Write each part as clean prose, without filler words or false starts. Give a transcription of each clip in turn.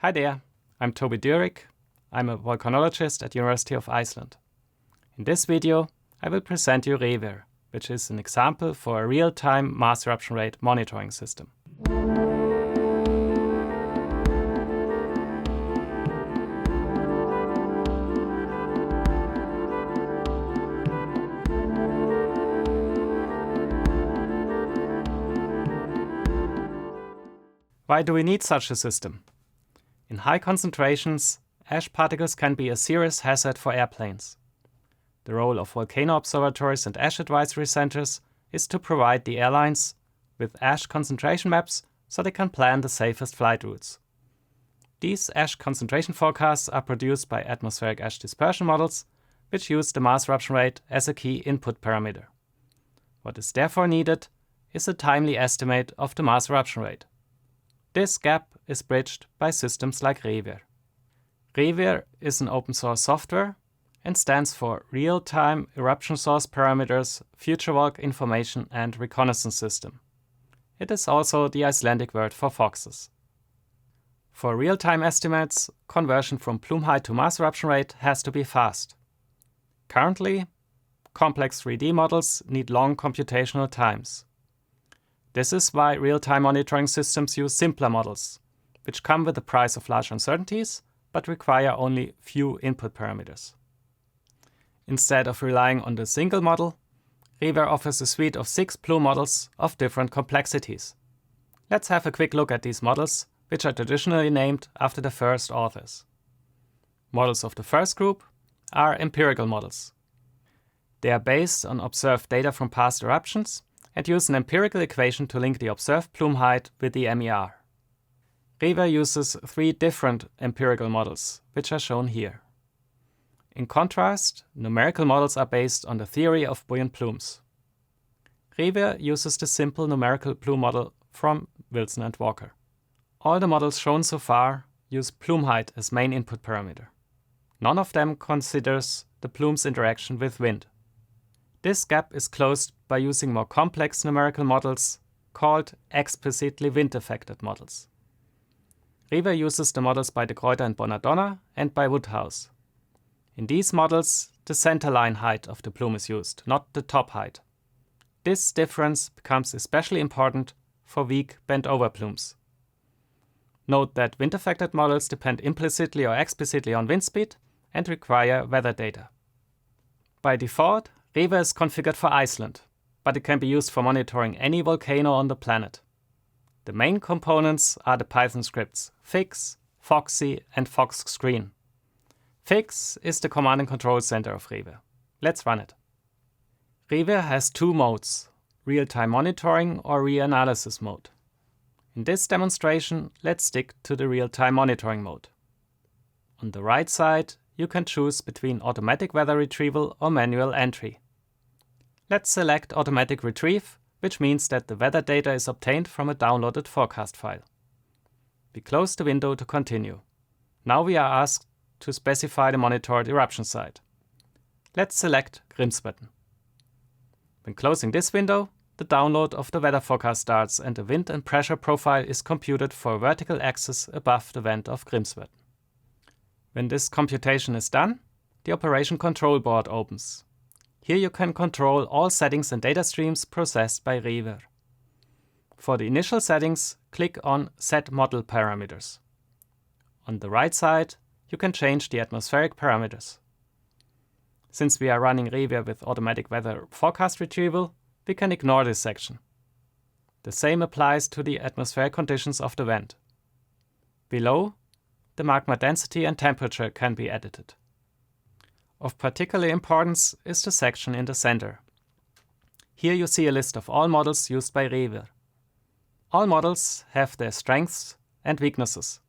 Hi there, I'm Tobias Dürig. I'm a volcanologist at University of Iceland. In this video, I will present you REFIR, which is an example for a real-time mass eruption rate monitoring system. Why do we need such a system? In high concentrations, ash particles can be a serious hazard for airplanes. The role of volcano observatories and ash advisory centers is to provide the airlines with ash concentration maps so they can plan the safest flight routes. These ash concentration forecasts are produced by atmospheric ash dispersion models, which use the mass eruption rate as a key input parameter. What is therefore needed is a timely estimate of the mass eruption rate. This gap is bridged by systems like REFIR. REFIR is an open-source software and stands for Real-Time Eruption Source Parameters Future Volc Information and Reconnaissance System. It is also the Icelandic word for foxes. For real-time estimates, conversion from plume height to mass eruption rate has to be fast. Currently, complex 3D models need long computational times. This is why real-time monitoring systems use simpler models, which come with the price of large uncertainties, but require only few input parameters. Instead of relying on the single model, REFIR offers a suite of 6 plume models of different complexities. Let's have a quick look at these models, which are traditionally named after the first authors. Models of the first group are empirical models. They are based on observed data from past eruptions and use an empirical equation to link the observed plume height with the MER. REFIR uses 3 different empirical models, which are shown here. In contrast, numerical models are based on the theory of buoyant plumes. REFIR uses the simple numerical plume model from Wilson and Walker. All the models shown so far use plume height as main input parameter. None of them considers the plume's interaction with wind. This gap is closed by using more complex numerical models called explicitly wind-affected models. REFIR uses the models by Degruyter and Bonadonna and by Woodhouse. In these models, the center line height of the plume is used, not the top height. This difference becomes especially important for weak bent-over plumes. Note that wind-affected models depend implicitly or explicitly on wind speed and require weather data. By default, REFIR is configured for Iceland, but it can be used for monitoring any volcano on the planet. The main components are the Python scripts fix, foxy, and foxscreen. Fix is the command and control center of REFIR. Let's run it. REFIR has 2 modes, real-time monitoring or reanalysis mode. In this demonstration, let's stick to the real-time monitoring mode. On the right side, you can choose between automatic weather retrieval or manual entry. Let's select automatic retrieve, which means that the weather data is obtained from a downloaded forecast file. We close the window to continue. Now we are asked to specify the monitored eruption site. Let's select Grimsvötn. When closing this window, the download of the weather forecast starts and the wind and pressure profile is computed for a vertical axis above the vent of Grimsvötn. When this computation is done, the operation control board opens. Here you can control all settings and data streams processed by REFIR. For the initial settings, click on Set Model Parameters. On the right side, you can change the atmospheric parameters. Since we are running REFIR with automatic weather forecast retrieval, we can ignore this section. The same applies to the atmospheric conditions of the vent. Below, the magma density and temperature can be edited. Of particular importance is the section in the center. Here you see a list of all models used by REFIR. All models have their strengths and weaknesses.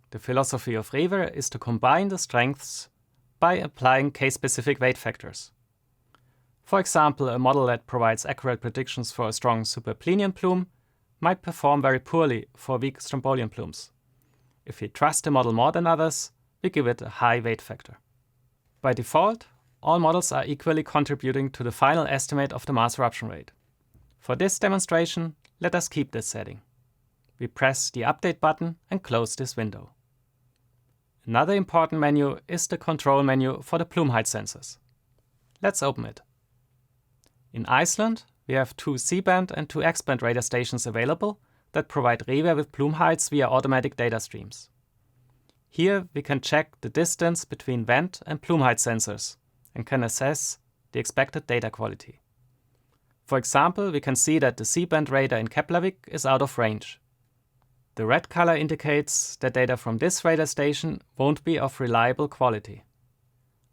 The philosophy of REFIR is to combine the strengths by applying case-specific weight factors. For example, a model that provides accurate predictions for a strong super-plinian plume might perform very poorly for weak strombolian plumes. If we trust the model more than others, we give it a high weight factor. By default, all models are equally contributing to the final estimate of the mass eruption rate. For this demonstration, let us keep this setting. We press the Update button and close this window. Another important menu is the control menu for the plume height sensors. Let's open it. In Iceland, we have 2 C-band and 2 X-band radar stations available that provide REFIR with plume heights via automatic data streams. Here we can check the distance between vent and plume height sensors and can assess the expected data quality. For example, we can see that the C-band radar in Keflavik is out of range. The red color indicates that data from this radar station won't be of reliable quality.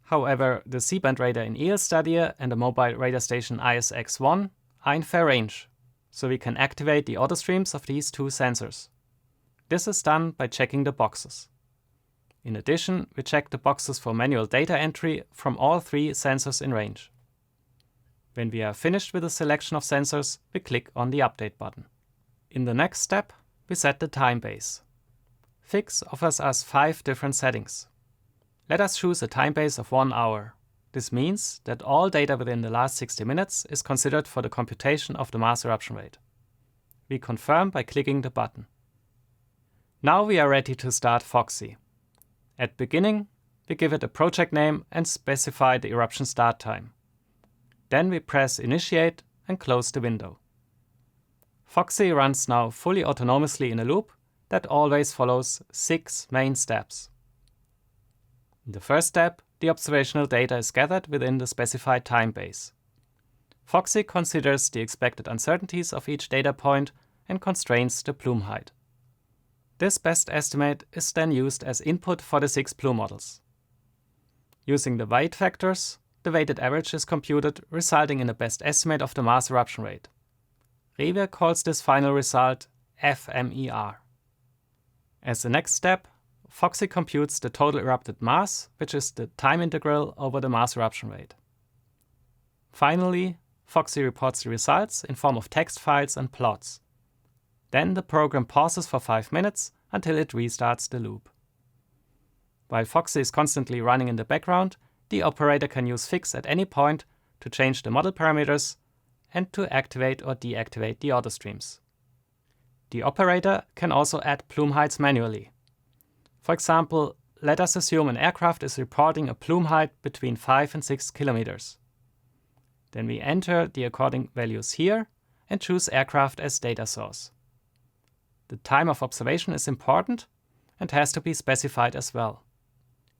However, the C-band radar in Ejecta and the mobile radar station ISX-1 are in fair range, so we can activate the auto streams of these 2 sensors. This is done by checking the boxes. In addition, we check the boxes for manual data entry from all 3 sensors in range. When we are finished with the selection of sensors, we click on the Update button. In the next step, we set the time base. Fix offers us 5 different settings. Let us choose a time base of 1 hour. This means that all data within the last 60 minutes is considered for the computation of the mass eruption rate. We confirm by clicking the button. Now we are ready to start Foxy. At beginning, we give it a project name and specify the eruption start time. Then we press Initiate and close the window. Foxy runs now fully autonomously in a loop that always follows 6 main steps. In the first step, the observational data is gathered within the specified time base. Foxy considers the expected uncertainties of each data point and constrains the plume height. This best estimate is then used as input for the 6 plume models. Using the weight factors, the weighted average is computed, resulting in a best estimate of the mass eruption rate. REFIR calls this final result FMER. As the next step, Foxy computes the total erupted mass, which is the time integral over the mass eruption rate. Finally, Foxy reports the results in form of text files and plots. Then the program pauses for 5 minutes until it restarts the loop. While Foxy is constantly running in the background, the operator can use Fix at any point to change the model parameters and to activate or deactivate the auto streams. The operator can also add plume heights manually. For example, let us assume an aircraft is reporting a plume height between 5 and 6 kilometers. Then we enter the according values here and choose aircraft as data source. The time of observation is important and has to be specified as well.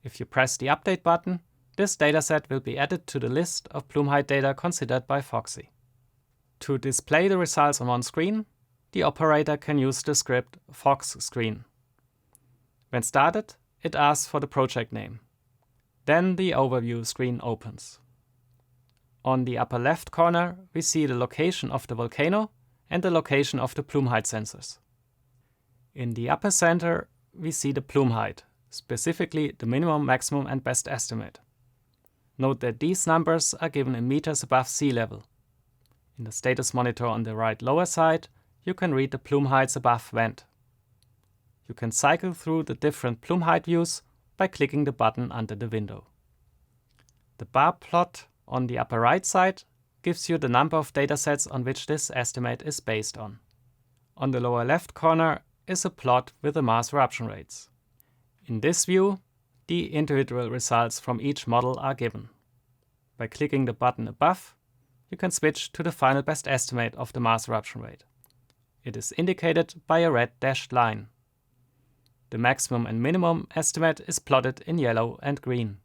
If you press the Update button, this dataset will be added to the list of plume height data considered by Foxy. To display the results on one screen, the operator can use the script foxscreen. When started, it asks for the project name. Then the overview screen opens. On the upper left corner, we see the location of the volcano and the location of the plume height sensors. In the upper center, we see the plume height, specifically the minimum, maximum, and best estimate. Note that these numbers are given in meters above sea level. In the status monitor on the right lower side, you can read the plume heights above vent. You can cycle through the different plume height views by clicking the button under the window. The bar plot on the upper right side gives you the number of datasets on which this estimate is based on. On the lower left corner is a plot with the mass eruption rates. In this view, the individual results from each model are given. By clicking the button above, you can switch to the final best estimate of the mass eruption rate. It is indicated by a red dashed line. The maximum and minimum estimate is plotted in yellow and green.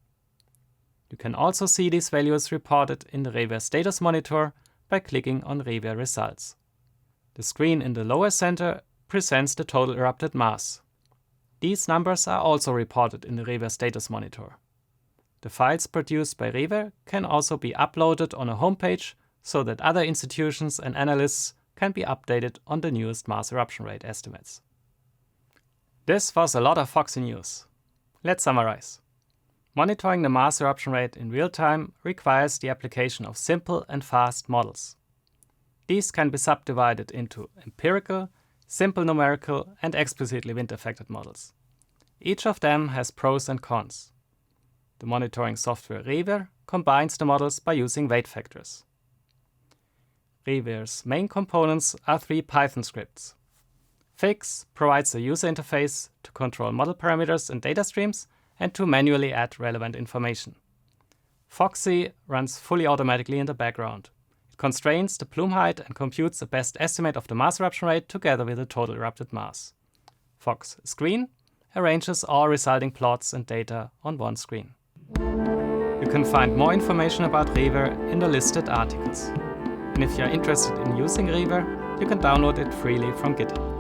You can also see these values reported in the REFIR status monitor by clicking on REFIR results. The screen in the lower center presents the total erupted mass. These numbers are also reported in the REFIR status monitor. The files produced by REFIR can also be uploaded on a homepage so that other institutions and analysts can be updated on the newest mass eruption rate estimates. This was a lot of Foxy news. Let's summarize. Monitoring the mass eruption rate in real time requires the application of simple and fast models. These can be subdivided into empirical, simple numerical, and explicitly wind-affected models. Each of them has pros and cons. The monitoring software REFIR combines the models by using weight factors. REFIR's main components are 3 Python scripts. Fix provides a user interface to control model parameters and data streams and to manually add relevant information. Foxy runs fully automatically in the background. It constrains the plume height and computes the best estimate of the mass eruption rate together with the total erupted mass. Fox Screen arranges all resulting plots and data on one screen. You can find more information about REFIR in the listed articles. And if you are interested in using REFIR, you can download it freely from GitHub.